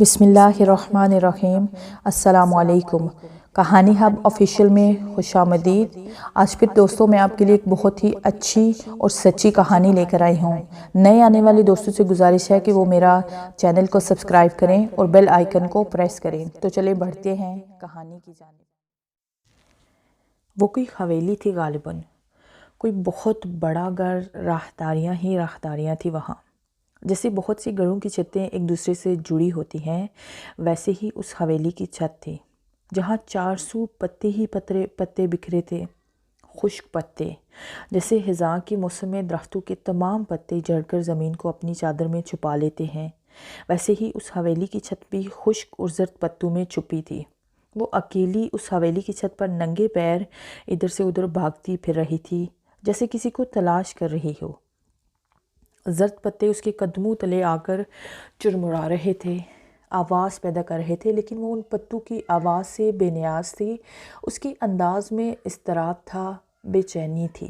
بسم اللہ الرحمن الرحیم۔ السلام علیکم۔ کہانی ہب آفیشیل میں خوش آمدید۔ آج پھر دوستوں میں آپ کے لیے ایک بہت ہی اچھی اور سچی کہانی لے کر آئی ہوں۔ نئے آنے والے دوستوں سے گزارش ہے کہ وہ میرا چینل کو سبسکرائب کریں اور بیل آئیکن کو پریس کریں۔ تو چلیں بڑھتے ہیں کہانی کی جانب۔ وہ کوئی حویلی تھی غالباً، کوئی بہت بڑا گھر، راہداریاں ہی راہداریاں تھی وہاں۔ جیسے بہت سی گھروں کی چھتیں ایک دوسرے سے جڑی ہوتی ہیں، ویسے ہی اس حویلی کی چھت تھی، جہاں چار سو پتے ہی پتے بکھرے تھے، خشک پتے، جیسے خزاں کے موسم میں درختوں کے تمام پتے جھڑ کر زمین کو اپنی چادر میں چھپا لیتے ہیں، ویسے ہی اس حویلی کی چھت بھی خشک اور زرد پتوں میں چھپی تھی۔ وہ اکیلی اس حویلی کی چھت پر ننگے پیر ادھر سے ادھر بھاگتی پھر رہی تھی، جیسے کسی کو تلاش کر رہی ہو۔ زرد پتے اس کے قدموں تلے آ کر چرمرا رہے تھے، آواز پیدا کر رہے تھے، لیکن وہ ان پتوں کی آواز سے بے نیاز تھی۔ اس کے انداز میں اضطراب تھا، بے چینی تھی۔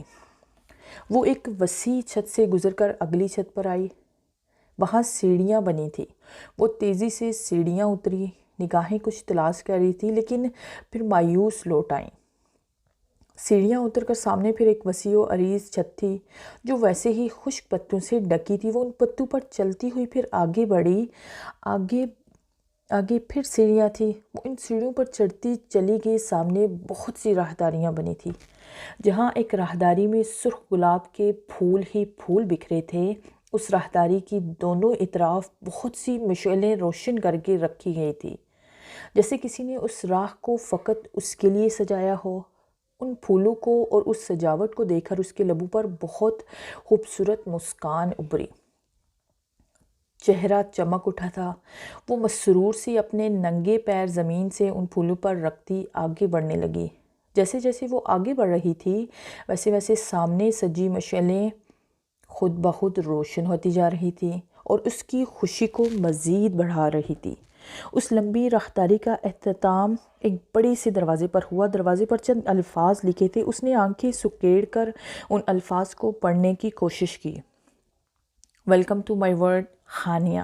وہ ایک وسیع چھت سے گزر کر اگلی چھت پر آئی۔ وہاں سیڑھیاں بنی تھیں۔ وہ تیزی سے سیڑھیاں اتری، نگاہیں کچھ تلاش کر رہی تھی، لیکن پھر مایوس لوٹ آئیں۔ سیڑھیاں اتر کر سامنے پھر ایک وسیع و عریض چھت تھی، جو ویسے ہی خشک پتوں سے ڈکی تھی۔ وہ ان پتوں پر چلتی ہوئی پھر آگے بڑھی، آگے پھر سیڑھیاں تھیں۔ وہ ان سیڑھیوں پر چڑھتی چلی گئی۔ سامنے بہت سی راہداریاں بنی تھیں، جہاں ایک راہداری میں سرخ گلاب کے پھول ہی پھول بکھرے تھے۔ اس راہداری کی دونوں اطراف بہت سی مشعلیں روشن کر کے رکھی گئی تھی، جیسے کسی نے اس راہ کو فقط اس کے لیے سجایا ہو۔ ان پھولوں کو اور اس سجاوٹ کو دیکھ کر اس کے لبوں پر بہت خوبصورت مسکان ابھری، چہرہ چمک اٹھا تھا۔ وہ مسرور سی اپنے ننگے پیر زمین سے ان پھولوں پر رکھتی آگے بڑھنے لگی۔ جیسے جیسے وہ آگے بڑھ رہی تھی، ویسے ویسے سامنے سجی مشعلیں خود بخود روشن ہوتی جا رہی تھیں اور اس کی خوشی کو مزید بڑھا رہی تھی۔ اس لمبی راہداری کا اختتام ایک بڑے سے دروازے پر ہوا۔ دروازے پر چند الفاظ لکھے تھے۔ اس نے آنکھیں سکیڑ کر ان الفاظ کو پڑھنے کی کوشش کی۔ Welcome to my world Haniya.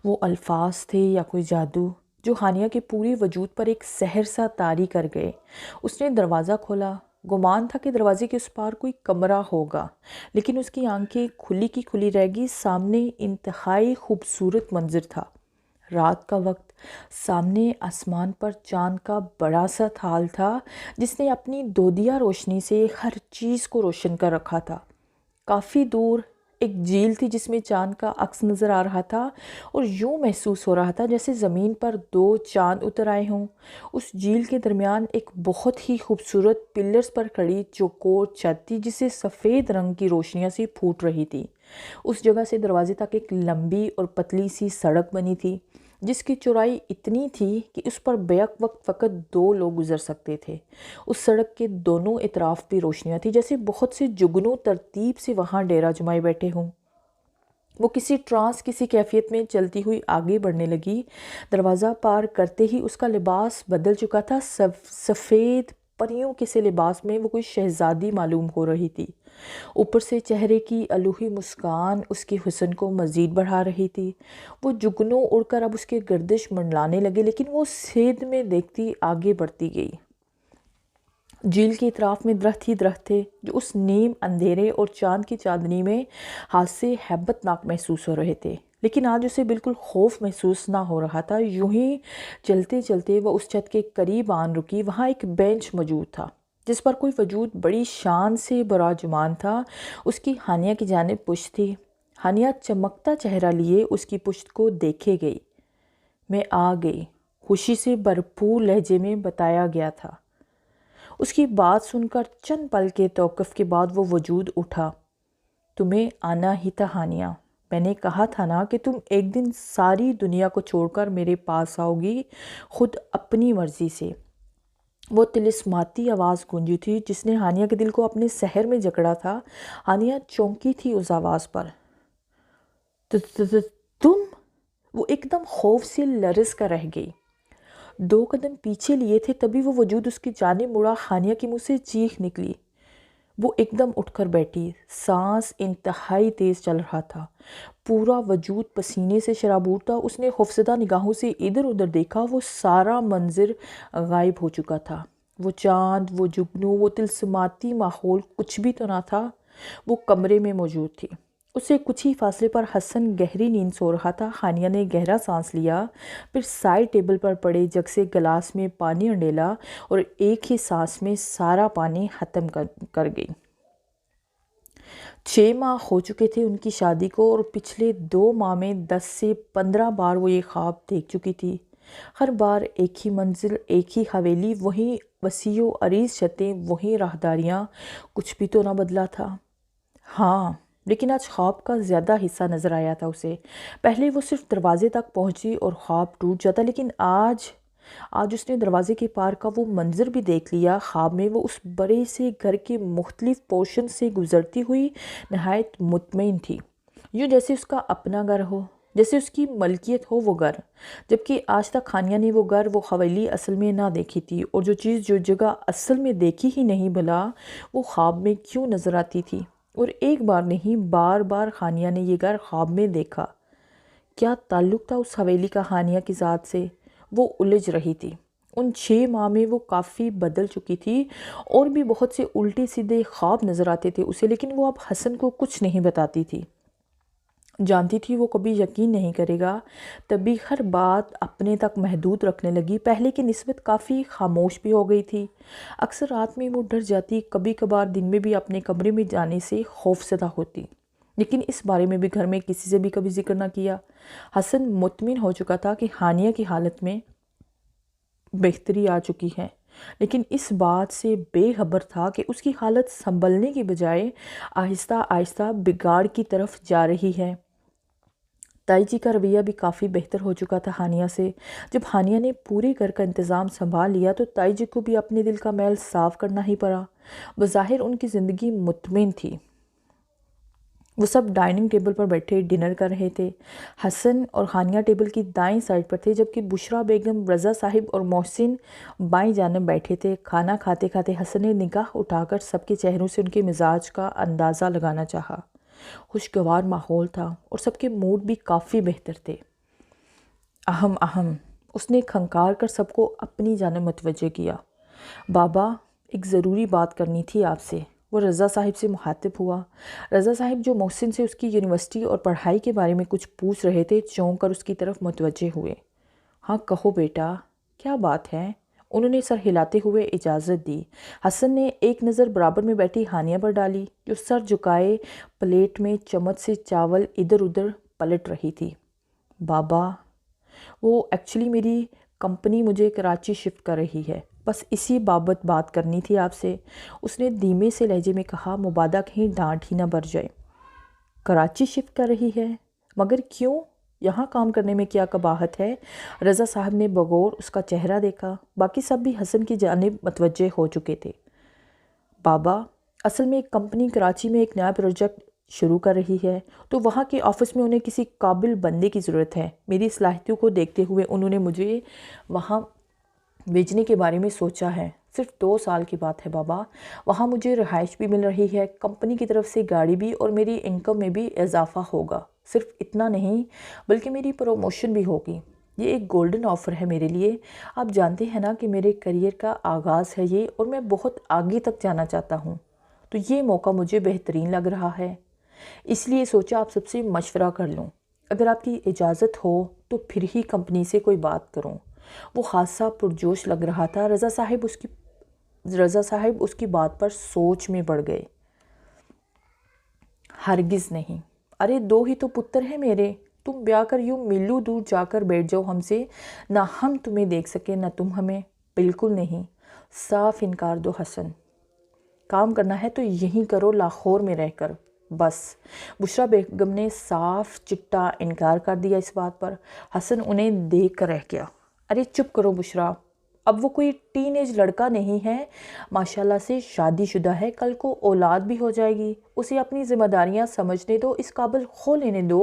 وہ الفاظ تھے یا کوئی جادو جو ہانیہ کے پورے وجود پر ایک سحر سا طاری کر گئے۔ اس نے دروازہ کھولا۔ گمان تھا کہ دروازے کے اس پار کوئی کمرہ ہوگا، لیکن اس کی آنکھیں کھلی کی کھلی رہ گئی۔ سامنے انتہائی خوبصورت منظر تھا۔ رات کا وقت، سامنے آسمان پر چاند کا بڑا سا تھال تھا، جس نے اپنی دودیا روشنی سے ہر چیز کو روشن کر رکھا تھا۔ کافی دور ایک جھیل تھی جس میں چاند کا عکس نظر آ رہا تھا، اور یوں محسوس ہو رہا تھا جیسے زمین پر دو چاند اتر آئے ہوں۔ اس جھیل کے درمیان ایک بہت ہی خوبصورت پلرز پر کھڑی چوکور چھت تھی، جسے سفید رنگ کی روشنیاں سے پھوٹ رہی تھی۔ اس جگہ سے دروازے تک ایک لمبی اور پتلی سی سڑک بنی تھی، جس کی چوڑائی اتنی تھی کہ اس پر بیک وقت فقط دو لوگ گزر سکتے تھے۔ اس سڑک کے دونوں اطراف بھی روشنیاں تھیں، جیسے بہت سے جگنو ترتیب سے وہاں ڈیرہ جمائے بیٹھے ہوں۔ وہ کسی ٹرانس کسی کیفیت میں چلتی ہوئی آگے بڑھنے لگی۔ دروازہ پار کرتے ہی اس کا لباس بدل چکا تھا۔ سفید پریوں کے سے لباس میں وہ کوئی شہزادی معلوم ہو رہی تھی۔ اوپر سے چہرے کی الوہی مسکان اس کے حسن کو مزید بڑھا رہی تھی۔ وہ جگنوں اڑ کر اب اس کے گردش منڈلانے لگے، لیکن وہ سیدھ میں دیکھتی آگے بڑھتی گئی۔ جھیل کے اطراف میں درخت ہی درخت تھے، جو اس نیم اندھیرے اور چاند کی چاندنی میں ہاتھ سے ہیبت ناک محسوس ہو رہے تھے، لیکن آج اسے بالکل خوف محسوس نہ ہو رہا تھا۔ یوں ہی چلتے چلتے وہ اس چھت کے قریب آن رکی۔ وہاں ایک بینچ موجود تھا، جس پر کوئی وجود بڑی شان سے براجمان تھا۔ اس کی ہانیہ کی جانب پشت تھی۔ ہانیہ چمکتا چہرہ لیے اس کی پشت کو دیکھے گئی۔ میں آ گئی، خوشی سے بھرپور لہجے میں بتایا گیا تھا۔ اس کی بات سن کر چند پل کے توقف کے بعد وہ وجود اٹھا۔ تمہیں آنا ہی تھا ہانیہ، میں نے کہا تھا نا کہ تم ایک دن ساری دنیا کو چھوڑ کر میرے پاس آؤ گی، خود اپنی مرضی سے۔ وہ طلسماتی آواز گونجی تھی جس نے ہانیہ کے دل کو اپنے سحر میں جکڑا تھا۔ ہانیہ چونکی تھی اس آواز پر۔ تم؟ وہ ایک دم خوف سے لرز کر رہ گئی۔ دو قدم پیچھے لیے تھے، تبھی وہ وجود اس کی جانب مڑا۔ ہانیہ کے منہ سے چیخ نکلی۔ وہ ایک دم اٹھ کر بیٹھی، سانس انتہائی تیز چل رہا تھا، پورا وجود پسینے سے شرابور تھا۔ اس نے خوفزدہ نگاہوں سے ادھر ادھر دیکھا، وہ سارا منظر غائب ہو چکا تھا۔ وہ چاند، وہ جگنو، وہ طلسماتی ماحول کچھ بھی تو نہ تھا۔ وہ کمرے میں موجود تھی۔ اسے کچھ ہی فاصلے پر حسن گہری نیند سو رہا تھا۔ ہانیہ نے گہرا سانس لیا، پھر سائڈ ٹیبل پر پڑے جگ سے گلاس میں پانی انڈیلا اور ایک ہی سانس میں سارا پانی ختم کر گئی۔ 6 ماہ ہو چکے تھے ان کی شادی کو، اور پچھلے 2 ماہ میں 10 سے 15 بار وہ یہ خواب دیکھ چکی تھی۔ ہر بار ایک ہی منزل، ایک ہی حویلی، وہی وسیع و عریض چھتیں، وہی راہداریاں، کچھ بھی تو نہ بدلا تھا۔ ہاں، لیکن آج خواب کا زیادہ حصہ نظر آیا تھا اسے۔ پہلے وہ صرف دروازے تک پہنچی اور خواب ٹوٹ جاتا، لیکن آج اس نے دروازے کے پار کا وہ منظر بھی دیکھ لیا۔ خواب میں وہ اس بڑے سے گھر کے مختلف پورشن سے گزرتی ہوئی نہایت مطمئن تھی، یوں جیسے اس کا اپنا گھر ہو، جیسے اس کی ملکیت ہو وہ گھر، جبکہ آج تک ہانیہ نے وہ گھر، وہ حویلی اصل میں نہ دیکھی تھی، اور جو چیز، جو جگہ اصل میں دیکھی ہی نہیں، بھلا وہ خواب میں کیوں نظر آتی تھی؟ اور ایک بار نہیں، بار بار ہانیہ نے یہ گھر خواب میں دیکھا۔ کیا تعلق تھا اس حویلی کا ہانیہ کی ذات سے؟ وہ الجھ رہی تھی۔ ان 6 ماہ میں وہ کافی بدل چکی تھی، اور بھی بہت سے الٹے سیدھے خواب نظر آتے تھے اسے، لیکن وہ اب حسن کو کچھ نہیں بتاتی تھی۔ جانتی تھی وہ کبھی یقین نہیں کرے گا، تبھی ہر بات اپنے تک محدود رکھنے لگی۔ پہلے کی نسبت کافی خاموش بھی ہو گئی تھی۔ اکثر رات میں وہ ڈر جاتی، کبھی کبھار دن میں بھی اپنے کمرے میں جانے سے خوفزدہ ہوتی، لیکن اس بارے میں بھی گھر میں کسی سے بھی کبھی ذکر نہ کیا۔ حسن مطمئن ہو چکا تھا کہ ہانیہ کی حالت میں بہتری آ چکی ہے، لیکن اس بات سے بے خبر تھا کہ اس کی حالت سنبھلنے کی بجائے آہستہ آہستہ بگاڑ کی طرف جا رہی ہے۔ تائی جی کا رویہ بھی کافی بہتر ہو چکا تھا ہانیہ سے۔ جب ہانیہ نے پورے گھر کا انتظام سنبھال لیا تو تائی جی کو بھی اپنے دل کا میل صاف کرنا ہی پڑا۔ بظاہر ان کی زندگی مطمئن تھی۔ وہ سب ڈائننگ ٹیبل پر بیٹھے ڈنر کر رہے تھے۔ حسن اور ہانیہ ٹیبل کی دائیں سائڈ پر تھے، جبکہ بشریٰ بیگم، رضا صاحب اور محسن بائیں جانب بیٹھے تھے۔ کھانا کھاتے کھاتے حسن نے نگاہ اٹھا کر سب کے چہروں سے ان کے مزاج کا اندازہ لگانا چاہا۔ خوشگوار ماحول تھا اور سب کے موڈ بھی کافی بہتر تھے۔ اہم اس نے کھنکار کر سب کو اپنی جانب متوجہ کیا۔ بابا، ایک ضروری بات کرنی تھی آپ سے۔ وہ رضا صاحب سے مخاطب ہوا۔ رضا صاحب، جو محسن سے اس کی یونیورسٹی اور پڑھائی کے بارے میں کچھ پوچھ رہے تھے، چونک کر اس کی طرف متوجہ ہوئے۔ ہاں کہو بیٹا، کیا بات ہے؟ انہوں نے سر ہلاتے ہوئے اجازت دی۔ حسن نے ایک نظر برابر میں بیٹھی ہانیہ پر ڈالی، جو سر جھکائے پلیٹ میں چمچ سے چاول ادھر ادھر پلٹ رہی تھی۔ بابا، وہ ایکچولی میری کمپنی مجھے کراچی شفٹ کر رہی ہے، بس اسی بابت بات کرنی تھی آپ سے، اس نے دھیمے سے لہجے میں کہا، مبادا کہیں ڈانٹ ہی نہ بھر جائے۔ کراچی شفٹ کر رہی ہے؟ مگر کیوں؟ یہاں کام کرنے میں کیا قباحت ہے؟ رضا صاحب نے بغور اس کا چہرہ دیکھا۔ باقی سب بھی حسن کی جانب متوجہ ہو چکے تھے۔ بابا، اصل میں ایک کمپنی کراچی میں ایک نیا پروجیکٹ شروع کر رہی ہے، تو وہاں کے آفس میں انہیں کسی قابل بندے کی ضرورت ہے۔ میری صلاحیتوں کو دیکھتے ہوئے انہوں نے مجھے وہاں بھیجنے کے بارے میں سوچا ہے۔ صرف 2 سال کی بات ہے بابا۔ وہاں مجھے رہائش بھی مل رہی ہے، کمپنی کی طرف سے گاڑی بھی، اور میری انکم میں بھی اضافہ ہوگا۔ صرف اتنا نہیں، بلکہ میری پروموشن بھی ہوگی۔ یہ ایک گولڈن آفر ہے میرے لیے۔ آپ جانتے ہیں نا کہ میرے کیریئر کا آغاز ہے یہ، اور میں بہت آگے تک جانا چاہتا ہوں، تو یہ موقع مجھے بہترین لگ رہا ہے۔ اس لیے سوچا آپ سب سے مشورہ کر لوں۔ اگر آپ کی اجازت ہو تو پھر ہی کمپنی سے کوئی بات کروں۔ وہ خاصا پرجوش لگ رہا تھا۔ رضا صاحب اس کی بات پر سوچ میں پڑ گئے۔ ہرگز نہیں۔ ارے 2 ہی تو پتر ہیں میرے، تم بیاہ کر یوں میلوں دور جا کر بیٹھ جاؤ ہم سے، نہ ہم تمہیں دیکھ سکے نہ تم ہمیں۔ بالکل نہیں، صاف انکار دو حسن۔ کام کرنا ہے تو یہیں کرو، لاہور میں رہ کر، بس۔ بشریٰ بیگم نے صاف چٹا انکار کر دیا اس بات پر۔ حسن انہیں دیکھ کر رہ گیا۔ ارے چپ کرو بشریٰ، اب وہ کوئی ٹین ایج لڑکا نہیں ہے، ماشاءاللہ سے شادی شدہ ہے، کل کو اولاد بھی ہو جائے گی، اسے اپنی ذمہ داریاں سمجھنے دو، اس قابل ہو لینے دو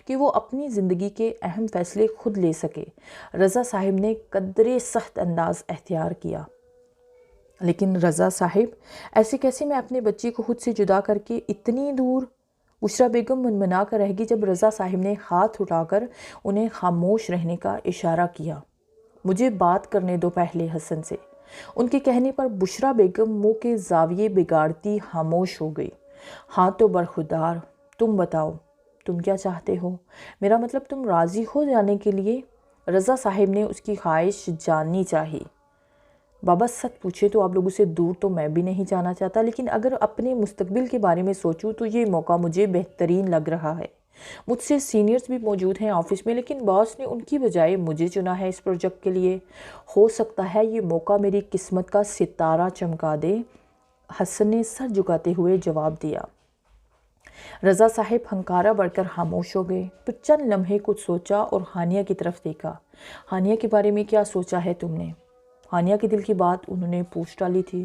کہ وہ اپنی زندگی کے اہم فیصلے خود لے سکے۔ رضا صاحب نے قدرے سخت انداز اختیار کیا۔ لیکن رضا صاحب، ایسے کیسے میں اپنے بچی کو خود سے جدا کر کے اتنی دور؟ بشریٰ بیگم منمنا کر رہ گئی جب رضا صاحب نے ہاتھ اٹھا کر انہیں خاموش رہنے کا اشارہ کیا۔ مجھے بات کرنے دو پہلے حسن سے۔ ان کے کہنے پر بشریٰ بیگم منہ کے زاویے بگاڑتی خاموش ہو گئی۔ ہاں تو برخودار، تم بتاؤ، تم کیا چاہتے ہو؟ میرا مطلب تم راضی ہو جانے کے لیے؟ رضا صاحب نے اس کی خواہش جاننی چاہی۔ بابا سچ پوچھے تو آپ لوگوں سے دور تو میں بھی نہیں جانا چاہتا، لیکن اگر اپنے مستقبل کے بارے میں سوچوں تو یہ موقع مجھے بہترین لگ رہا ہے۔ مجھ سے سینئرز بھی موجود ہیں آفس میں، لیکن باس نے ان کی بجائے مجھے چنا ہے اس پروجیکٹ کے لیے۔ ہو سکتا ہے یہ موقع میری قسمت کا ستارہ چمکا دے، حسن نے سر جھکاتے ہوئے جواب دیا۔ رضا صاحب ہنکارہ بڑھ کر خاموش ہو گئے، پھر چند لمحے کچھ سوچا اور ہانیہ کی طرف دیکھا۔ ہانیہ کے بارے میں کیا سوچا ہے تم نے؟ ہانیہ کے دل کی بات انہوں نے پوچھ ڈالی تھی۔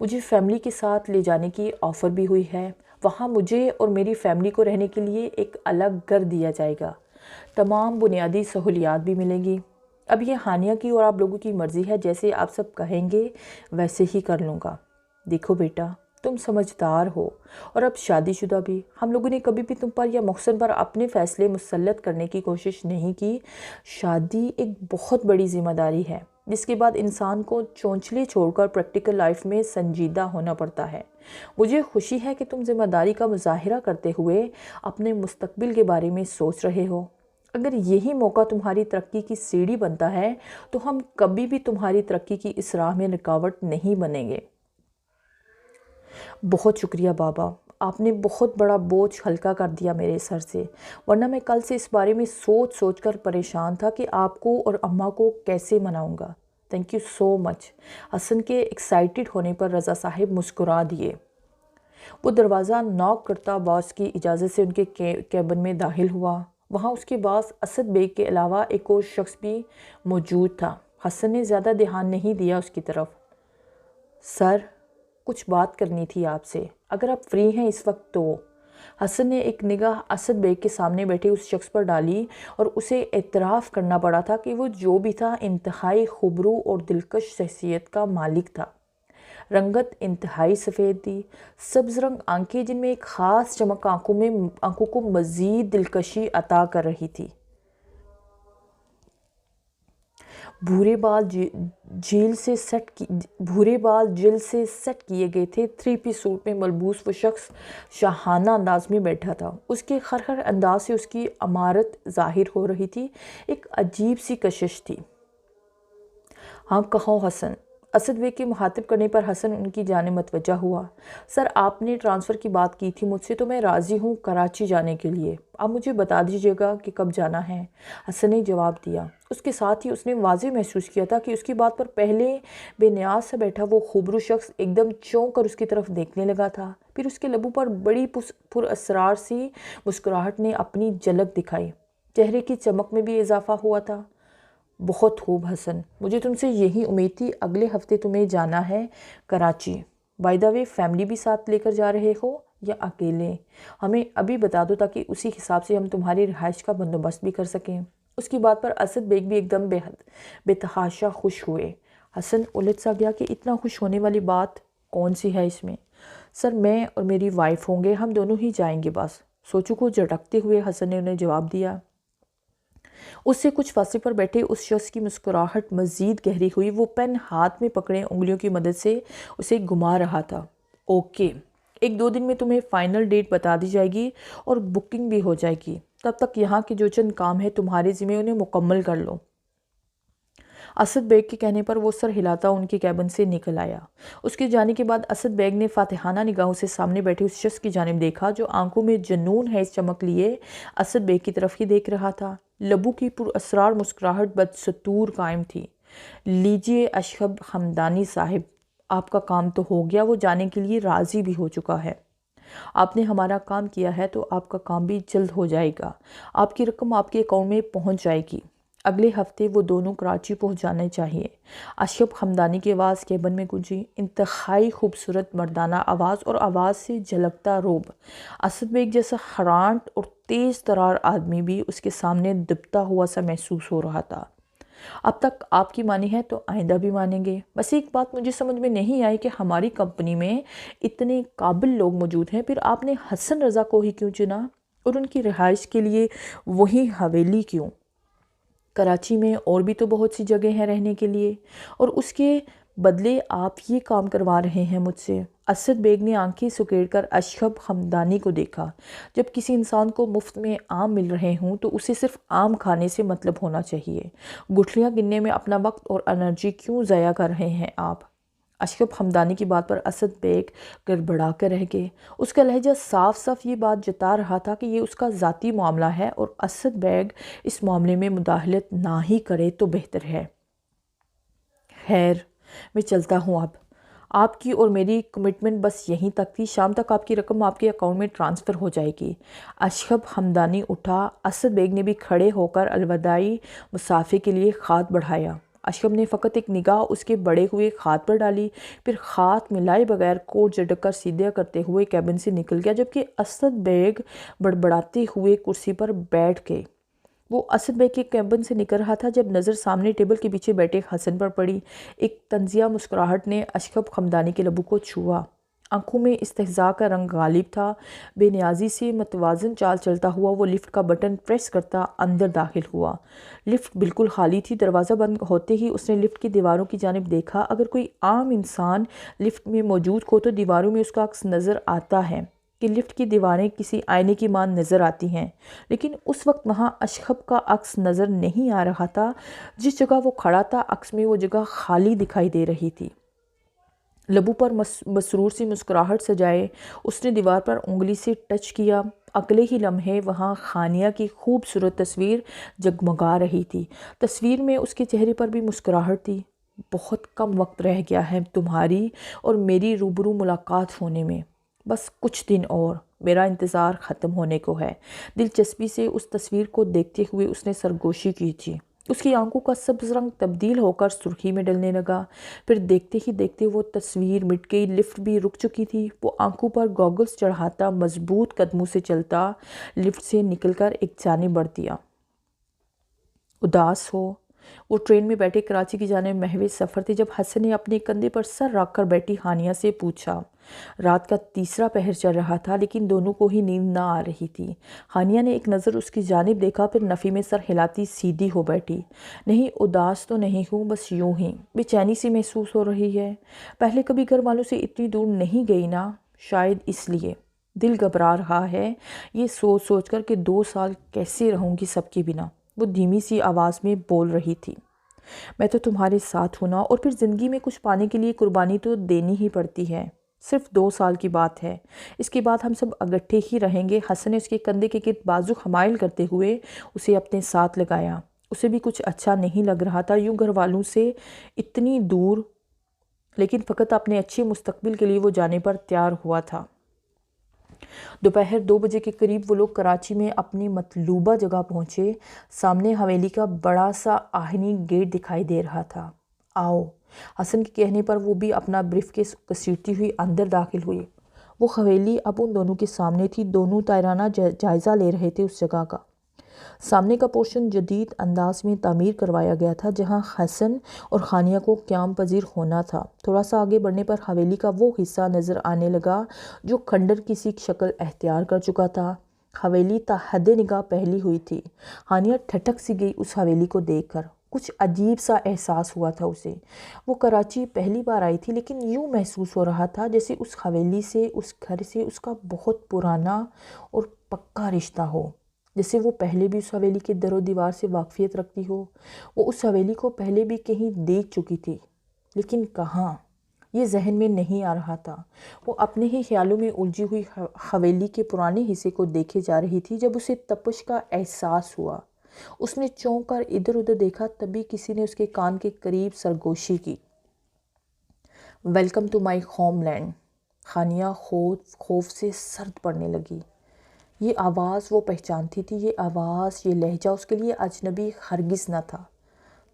مجھے فیملی کے ساتھ لے جانے کی آفر بھی ہوئی ہے۔ وہاں مجھے اور میری فیملی کو رہنے کے لیے ایک الگ گھر دیا جائے گا، تمام بنیادی سہولیات بھی ملیں گی۔ اب یہ ہانیہ کی اور آپ لوگوں کی مرضی ہے، جیسے آپ سب کہیں گے ویسے ہی کر لوں گا۔ دیکھو بیٹا، تم سمجھدار ہو اور اب شادی شدہ بھی۔ ہم لوگوں نے کبھی بھی تم پر یا محسن پر اپنے فیصلے مسلط کرنے کی کوشش نہیں کی۔ شادی ایک بہت بڑی ذمہ داری ہے، جس کے بعد انسان کو چونچلے چھوڑ کر پریکٹیکل لائف میں سنجیدہ ہونا پڑتا ہے۔ مجھے خوشی ہے کہ تم ذمہ داری کا مظاہرہ کرتے ہوئے اپنے مستقبل کے بارے میں سوچ رہے ہو۔ اگر یہی موقع تمہاری ترقی کی سیڑھی بنتا ہے تو ہم کبھی بھی تمہاری ترقی کی اس راہ میں رکاوٹ نہیں بنیں گے۔ بہت شکریہ بابا، آپ نے بہت بڑا بوجھ ہلکا کر دیا میرے سر سے، ورنہ میں کل سے اس بارے میں سوچ کر پریشان تھا کہ آپ کو اور اماں کو کیسے مناؤں گا۔ تھینک یو سو مچ۔ حسن کے ایکسائٹڈ ہونے پر رضا صاحب مسکرا دیے۔ وہ دروازہ ناک کرتا باس کی اجازت سے ان کے کیبن میں داخل ہوا۔ وہاں اس کے باس اسد بیگ کے علاوہ ایک اور شخص بھی موجود تھا۔ حسن نے زیادہ دھیان نہیں دیا اس کی طرف۔ سر، کچھ بات کرنی تھی آپ سے، اگر آپ فری ہیں اس وقت تو۔ حسن نے ایک نگاہ اسد بیگ کے سامنے بیٹھے اس شخص پر ڈالی اور اسے اعتراف کرنا پڑا تھا کہ وہ جو بھی تھا انتہائی خوبرو اور دلکش شخصیت کا مالک تھا۔ رنگت انتہائی سفید تھی، سبز رنگ آنکھیں جن میں ایک خاص چمک آنکھوں کو مزید دلکشی عطا کر رہی تھی۔ بھورے بال جلد سے سیٹ کیے گئے تھے۔ 3 پیس سوٹ میں ملبوس وہ شخص شاہانہ انداز میں بیٹھا تھا۔ اس کے خرخر انداز سے اس کی امارت ظاہر ہو رہی تھی، ایک عجیب سی کشش تھی۔ ہاں کہو حسن، اسد بیگ کے مخاطب کرنے پر حسن ان کی جانب متوجہ ہوا۔ سر، آپ نے ٹرانسفر کی بات کی تھی مجھ سے، تو میں راضی ہوں کراچی جانے کے لیے۔ آپ مجھے بتا دیجیے گا کہ کب جانا ہے۔ حسن نے جواب دیا۔ اس کے ساتھ ہی اس نے واضح محسوس کیا تھا کہ اس کی بات پر پہلے بے نیاز سے بیٹھا وہ خوبرو شخص ایک دم چونک کر اس کی طرف دیکھنے لگا تھا۔ پھر اس کے لبوں پر بڑی پر اسرار سی مسکراہٹ نے اپنی جھلک دکھائی، چہرے کی چمک میں بھی اضافہ ہوا تھا۔ بہت خوب حسن، مجھے تم سے یہی امید تھی۔ اگلے ہفتے تمہیں جانا ہے Karachi. By the way, family بھی ساتھ لے کر جا رہے ہو یا اکیلے؟ ہمیں ابھی بتا دو تاکہ اسی حساب سے ہم تمہاری رہائش کا بندوبست بھی کر سکیں۔ اس کی بات پر اسد بیگ بھی ایک دم بے تحاشا خوش ہوئے۔ حسن الجھ سا گیا کہ اتنا خوش ہونے والی بات کون سی ہے اس میں؟ سر، میں اور میری وائف ہوں گے، ہم دونوں ہی جائیں گے بس۔ سوچو کو جھٹکتے ہوئے حسن نے انہیں جواب دیا۔ اس سے کچھ فاصلے پر بیٹھے اس شخص کی مسکراہٹ مزید گہری ہوئی۔ وہ پین ہاتھ میں پکڑے انگلیوں کی مدد سے اسے گھما رہا تھا۔ اوکے، 1-2 دن میں تمہیں فائنل ڈیٹ بتا دی جائے گی اور بکنگ بھی ہو جائے گی۔ تب تک یہاں کے جو چند کام ہے تمہارے ذمہ، انہیں مکمل کر لو۔ اسد بیگ کے کہنے پر وہ سر ہلاتا ان کے کیبن سے نکل آیا۔ اس کے جانے کے بعد اسد بیگ نے فاتحانہ نگاہوں سے سامنے بیٹھے اس شخص کی جانب دیکھا جو آنکھوں میں جنون ہے اس چمک لیے اسد بیگ کی طرف ہی دیکھ رہا تھا۔ لبوں کی پر اسرار مسکراہٹ بدستور قائم تھی۔ لیجئے اشہب حمدانی صاحب، آپ کا کام تو ہو گیا۔ وہ جانے کے لیے راضی بھی ہو چکا ہے۔ آپ نے ہمارا کام کیا ہے تو آپ کا کام بھی جلد ہو جائے گا۔ آپ کی رقم آپ کے اکاؤنٹ میں پہنچ جائے گی۔ اگلے ہفتے وہ دونوں کراچی پہنچ جانے چاہیے۔ اشہب حمدانی کی آواز کیبن میں گونجی، انتہائی خوبصورت مردانہ آواز، اور آواز سے جھلکتا روب۔ اسد بیگ جیسا حرانٹ اور تیز ترار آدمی بھی اس کے سامنے دبتا ہوا سا محسوس ہو رہا تھا۔ اب تک آپ کی مانی ہے تو آئندہ بھی مانیں گے۔ بس ایک بات مجھے سمجھ میں نہیں آئی کہ ہماری کمپنی میں اتنے قابل لوگ موجود ہیں، پھر آپ نے حسن رضا کو ہی کیوں چنا اور ان کی رہائش کے لیے وہی حویلی کیوں؟ کراچی میں اور بھی تو بہت سی جگہ ہیں رہنے کے لیے، اور اس کے بدلے آپ یہ کام کروا رہے ہیں مجھ سے۔ اسد بیگ نے آنکھیں سکیڑ کر اشرف حمدانی کو دیکھا۔ جب کسی انسان کو مفت میں آم مل رہے ہوں تو اسے صرف آم کھانے سے مطلب ہونا چاہیے۔ گٹھلیاں گننے میں اپنا وقت اور انرجی کیوں ضائع کر رہے ہیں آپ؟ اشرف حمدانی کی بات پر اسد بیگ گڑبڑا کر رہ گئے۔ اس کا لہجہ صاف صاف یہ بات جتا رہا تھا کہ یہ اس کا ذاتی معاملہ ہے اور اسد بیگ اس معاملے میں مداخلت نہ ہی کرے تو بہتر ہے۔ خیر، میں چلتا ہوں اب۔ آپ کی اور میری کمٹمنٹ بس یہیں تک تھی، شام تک آپ کی رقم آپ کے اکاؤنٹ میں ٹرانسفر ہو جائے گی۔ اشرف حمدانی اٹھا۔ اسد بیگ نے بھی کھڑے ہو کر الوداعی مصافحے کے لیے ہاتھ بڑھایا۔ اشرف نے فقط ایک نگاہ اس کے بڑھے ہوئے ہاتھ پر ڈالی، پھر ہاتھ ملائے بغیر کوٹ جھٹک کر سیدھا کرتے ہوئے کیبن سے نکل گیا، جبکہ اسد بیگ بڑبڑاتے ہوئے کرسی پر بیٹھ گئے۔ وہ اسد بیگ کے کیبن سے نکل رہا تھا جب نظر سامنے ٹیبل کے پیچھے بیٹھے حسن پر پڑی۔ ایک طنزیہ مسکراہٹ نے اشرف حمدانی کے لبوں کو چھوا۔ آنکھوں میں استہزاء کا رنگ غالب تھا۔ بے نیازی سے متوازن چال چلتا ہوا وہ لفٹ کا بٹن پریس کرتا اندر داخل ہوا۔ لفٹ بالکل خالی تھی۔ دروازہ بند ہوتے ہی اس نے لفٹ کی دیواروں کی جانب دیکھا۔ اگر کوئی عام انسان لفٹ میں موجود ہو تو دیواروں میں اس کا عکس نظر آتا ہے کہ لفٹ کی دیواریں کسی آئینے کی مان نظر آتی ہیں، لیکن اس وقت وہاں اشرف کا عکس نظر نہیں آ رہا تھا۔ جس جگہ وہ کھڑا تھا عکس میں وہ جگہ خالی دکھائی دے رہی تھی۔ لبوں پر مسرور سی مسکراہٹ سجائے اس نے دیوار پر انگلی سے ٹچ کیا۔ اگلے ہی لمحے وہاں خانیہ کی خوبصورت تصویر جگمگا رہی تھی۔ تصویر میں اس کے چہرے پر بھی مسکراہٹ تھی۔ بہت کم وقت رہ گیا ہے تمہاری اور میری روبرو ملاقات ہونے میں، بس کچھ دن اور، میرا انتظار ختم ہونے کو ہے۔ دلچسپی سے اس تصویر کو دیکھتے ہوئے اس نے سرگوشی کی تھی۔ اس کی آنکھوں کا سبز رنگ تبدیل ہو کر سرخی میں ڈلنے لگا، پھر دیکھتے ہی دیکھتے وہ تصویر مٹ گئی۔ لفٹ بھی رک چکی تھی۔ وہ آنکھوں پر گوگلز چڑھاتا مضبوط قدموں سے چلتا لفٹ سے نکل کر ایک جانب بڑھ دیا۔ اداس ہو؟ وہ ٹرین میں بیٹھے کراچی کی جانب محو سفر تھے جب حسن نے اپنے کندھے پر سر رکھ کر بیٹھی ہانیہ سے پوچھا۔ رات کا تیسرا پہر چل رہا تھا لیکن دونوں کو ہی نیند نہ آ رہی تھی۔ ہانیہ نے ایک نظر اس کی جانب دیکھا، پھر نفی میں سر ہلاتی سیدھی ہو بیٹھی۔ نہیں، اداس تو نہیں ہوں، بس یوں ہی بے چینی سی محسوس ہو رہی ہے۔ پہلے کبھی گھر والوں سے اتنی دور نہیں گئی نا، شاید اس لیے دل گھبرا رہا ہے یہ سوچ سوچ کر کہ 2 سال کیسے رہوں گی سب کے بنا۔ وہ دھیمی سی آواز میں بول رہی تھی۔ میں تو تمہارے ساتھ ہوں نا، اور پھر زندگی میں کچھ پانے کے لیے قربانی تو دینی ہی پڑتی ہے۔ صرف 2 سال کی بات ہے، اس کے بعد ہم سب اکٹھے ہی رہیں گے۔ حسن نے اس کے کندھے کے گرد بازو حمائل کرتے ہوئے اسے اپنے ساتھ لگایا۔ اسے بھی کچھ اچھا نہیں لگ رہا تھا یوں گھر والوں سے اتنی دور، لیکن فقط اپنے اچھے مستقبل کے لیے وہ جانے پر تیار ہوا تھا۔ دوپہر 2 بجے کے قریب وہ لوگ کراچی میں اپنی مطلوبہ جگہ پہنچے۔ سامنے حویلی کا بڑا سا آہنی گیٹ دکھائی دے رہا تھا۔ آؤ، حسن کے کہنے پر وہ بھی اپنا بریف کیس گھسیٹتی ہوئی اندر داخل ہوئی۔ وہ حویلی اب ان دونوں کے سامنے تھی۔ دونوں طائرانہ جائزہ لے رہے تھے اس جگہ کا۔ سامنے کا پورشن جدید انداز میں تعمیر کروایا گیا تھا جہاں حسن اور خانیہ کو قیام پذیر ہونا تھا۔ تھوڑا سا آگے بڑھنے پر حویلی کا وہ حصہ نظر آنے لگا جو کھنڈر کی سی شکل اختیار کر چکا تھا۔ حویلی تا حد نگاہ پھیلی ہوئی تھی۔ خانیہ ٹھٹک سی گئی اس حویلی کو دیکھ کر۔ کچھ عجیب سا احساس ہوا تھا اسے۔ وہ کراچی پہلی بار آئی تھی لیکن یوں محسوس ہو رہا تھا جیسے اس حویلی سے، اس گھر سے اس کا بہت پرانا اور پکا رشتہ ہو، جیسے وہ پہلے بھی اس حویلی کے در و دیوار سے واقفیت رکھتی ہو۔ وہ اس حویلی کو پہلے بھی کہیں دیکھ چکی تھی، لیکن کہاں، یہ ذہن میں نہیں آ رہا تھا۔ وہ اپنے ہی خیالوں میں الجھی ہوئی حویلی کے پرانے حصے کو دیکھے جا رہی تھی جب اسے تپش کا احساس ہوا۔ اس نے چونک کر ادھر ادھر دیکھا، تبھی کسی نے اس کے کان کے قریب سرگوشی کی۔ Welcome to my homeland. خانیہ خوف سے سرد پڑنے لگی۔ یہ آواز وہ پہچانتی تھی، یہ آواز، یہ لہجہ اس کے لیے اجنبی ہرگز نہ تھا۔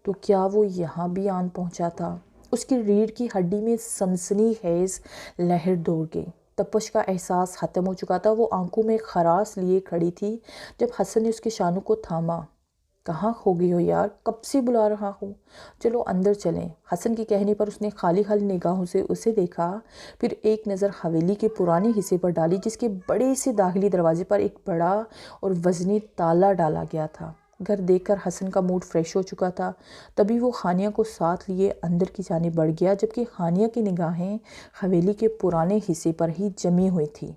تو کیا وہ یہاں بھی آن پہنچا تھا؟ اس کی ریڑھ کی ہڈی میں سنسنی خیز لہر دوڑ گئی۔ تپش کا احساس ختم ہو چکا تھا۔ وہ آنکھوں میں خراش لیے کھڑی تھی جب حسن نے اس کے شانوں کو تھاما۔ کہاں کھو گئی ہو یار، کب سے بلا رہا ہوں، چلو اندر چلیں۔ حسن کے کہنے پر اس نے خالی خالی نگاہوں سے اسے دیکھا، پھر ایک نظر حویلی کے پرانے حصے پر ڈالی جس کے بڑے سے داخلی دروازے پر ایک بڑا اور وزنی تالا ڈالا گیا تھا۔ گھر دیکھ کر حسن کا موڈ فریش ہو چکا تھا، تبھی وہ خانیہ کو ساتھ لیے اندر کی جانب بڑھ گیا، جبکہ خانیہ کی نگاہیں حویلی کے پرانے حصے پر ہی جمی ہوئی تھی۔